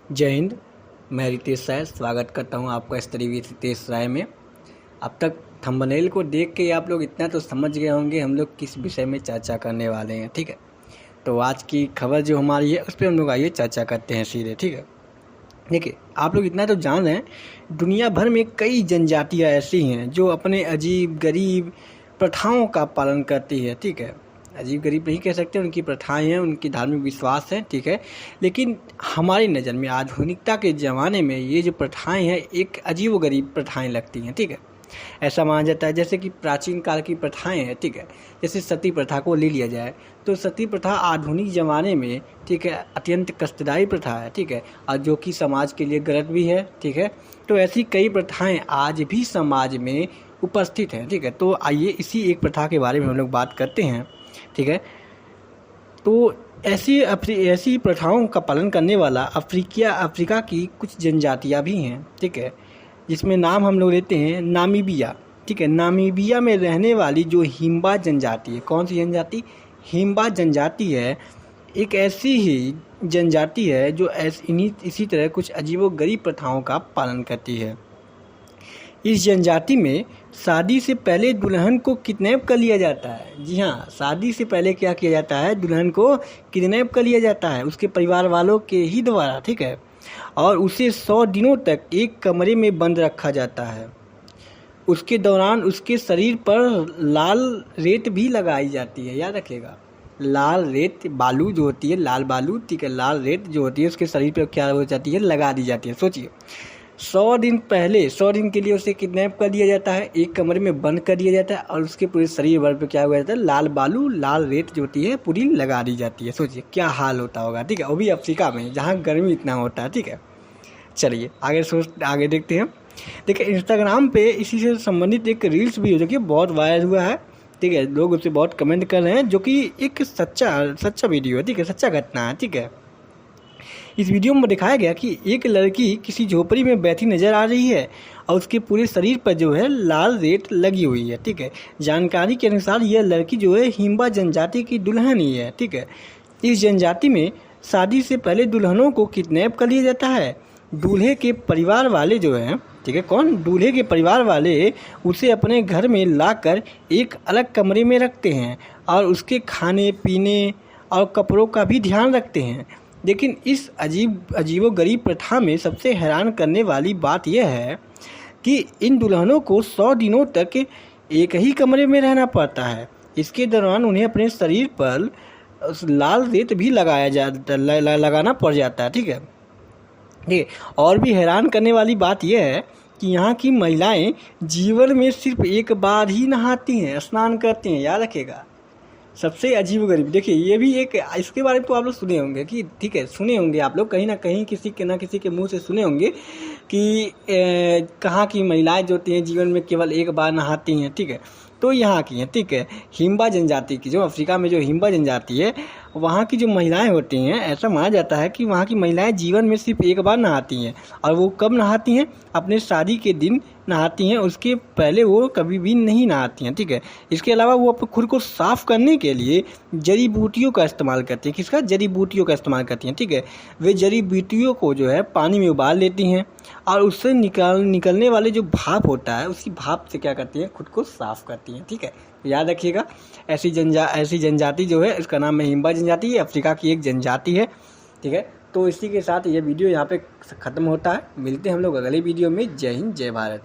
जय हिंद। मैं रितेश राय स्वागत करता हूं आपका इस तरीके रितेश राय में। अब तक थंबनेल को देख के आप लोग इतना तो समझ गए होंगे हम लोग किस विषय में चर्चा करने वाले हैं। ठीक है, तो आज की खबर जो हमारी है उस पर हम लोग आइए चर्चा करते हैं सीधे। ठीक है, देखिए आप लोग इतना तो जान रहे हैं, दुनिया भर में कई जनजातियाँ ऐसी हैं जो अपने अजीब गरीब प्रथाओं का पालन करती है। ठीक है, अजीब गरीब नहीं कह सकते, उनकी प्रथाएं हैं, उनकी धार्मिक विश्वास हैं। ठीक है, लेकिन हमारी नज़र में आधुनिकता के ज़माने में ये जो प्रथाएं हैं एक अजीब व गरीब प्रथाएं लगती हैं। ठीक है, ऐसा माना जाता है जैसे कि प्राचीन काल की प्रथाएं हैं। ठीक है, जैसे सती प्रथा को ले लिया जाए तो सती प्रथा आधुनिक ज़माने में ठीक है अत्यंत कष्टदायी प्रथा है। ठीक है, और जो कि समाज के लिए गलत भी है। ठीक है, तो ऐसी कई प्रथाएं आज भी समाज में उपस्थित हैं। ठीक है, तो आइए इसी एक प्रथा के बारे में हम लोग बात करते हैं। ठीक है, तो ऐसी प्रथाओं का पालन करने वाला अफ्रीका की कुछ जनजातियां भी हैं। ठीक है, जिसमें नाम हम लोग लेते हैं नामीबिया। ठीक है, नामीबिया में रहने वाली जो हिम्बा जनजाति है, कौन सी जनजाति? हिम्बा जनजाति है। एक ऐसी ही जनजाति है जो इसी तरह कुछ अजीबोगरीब प्रथाओं का पालन करती है। इस जनजाति में शादी से पहले दुल्हन को किडनैप कर लिया जाता है। जी हाँ, शादी से पहले क्या किया जाता है? दुल्हन को किडनैप कर लिया जाता है उसके परिवार वालों के ही द्वारा। ठीक है, और उसे 100 दिनों तक एक कमरे में बंद रखा जाता है। उसके दौरान उसके शरीर पर लाल रेत भी लगाई जाती है। याद रखिएगा, लाल रेत बालू जो होती है, लाल बालू, ठीक है, लाल रेत जो होती है उसके शरीर पर क्या हो जाती है? लगा दी जाती है। सोचिए, 100 दिन पहले 100 दिन के लिए उसे किडनैप कर दिया जाता है, एक कमरे में बंद कर दिया जाता है और उसके पूरे शरीर भर पे क्या हुआ जाता है? लाल बालू, लाल रेत जो होती है पूरी लगा दी जाती है। सोचिए क्या हाल होता होगा। ठीक है, वो भी अफ्रीका में जहाँ गर्मी इतना होता है। ठीक है, चलिए आगे देखते हैं। देखिए, इंस्टाग्राम पे इसी से संबंधित एक रील्स भी हो जो कि बहुत वायरल हुआ है। ठीक है, लोग उससे बहुत कमेंट कर रहे हैं, जो कि एक सच्चा वीडियो है। ठीक है, सच्चा घटना है। ठीक है, इस वीडियो में दिखाया गया कि एक लड़की किसी झोपड़ी में बैठी नजर आ रही है और उसके पूरे शरीर पर जो है लाल रेत लगी हुई है। ठीक है, जानकारी के अनुसार यह लड़की जो है हिम्बा जनजाति की दुल्हन ही है। ठीक है, इस जनजाति में शादी से पहले दुल्हनों को किडनैप कर लिया जाता है। दूल्हे के परिवार वाले जो हैं, ठीक है, कौन? दूल्हे के परिवार वाले उसे अपने घर में लाकर एक अलग कमरे में रखते हैं और उसके खाने पीने और कपड़ों का भी ध्यान रखते हैं। लेकिन इस अजीबोगरीब प्रथा में सबसे हैरान करने वाली बात यह है कि इन दुल्हनों को 100 दिनों तक एक ही कमरे में रहना पड़ता है। इसके दौरान उन्हें अपने शरीर पर लाल रेत भी लगाना पड़ जाता है। ठीक है, और भी हैरान करने वाली बात यह है कि यहाँ की महिलाएं जीवन में सिर्फ एक बार ही नहाती हैं, स्नान करती हैं। याद रखिएगा, सबसे अजीबोगरीब। देखिए, ये भी एक, इसके बारे में तो आप लोग सुने होंगे कि, ठीक है, सुने होंगे आप लोग कहीं ना कहीं किसी के मुंह से सुने होंगे कि कहाँ की महिलाएं जो होती हैं जीवन में केवल एक बार नहाती हैं। ठीक है, तो यहाँ की हैं, ठीक है, हिम्बा जनजाति की, जो अफ्रीका में जो हिम्बा जनजाति है वहाँ की जो महिलाएं होती हैं, ऐसा माना जाता है कि वहाँ की महिलाएं जीवन में सिर्फ एक बार नहाती हैं। और वो कब नहाती हैं? अपने शादी के दिन नहाती हैं, उसके पहले वो कभी भी नहीं नहाती हैं। ठीक है, इसके अलावा वो अपने खुद को साफ़ करने के लिए जड़ी बूटियों का इस्तेमाल करती हैं। किसका? जड़ी बूटियों का इस्तेमाल करती हैं। ठीक है, वे जड़ी बूटियों को जो है पानी में उबाल लेती हैं और उससे निकलने वाले जो भाप होता है उसी भाप से क्या करती हैं? खुद को साफ़ करती हैं। ठीक है, याद रखिएगा, ऐसी जनजाति जो है इसका नाम है हिम्बा जनजाति। ये अफ्रीका की एक जनजाति है। ठीक है, तो इसी के साथ ये वीडियो यहाँ पे ख़त्म होता है। मिलते हैं हम लोग अगले वीडियो में। जय हिंद, जय भारत।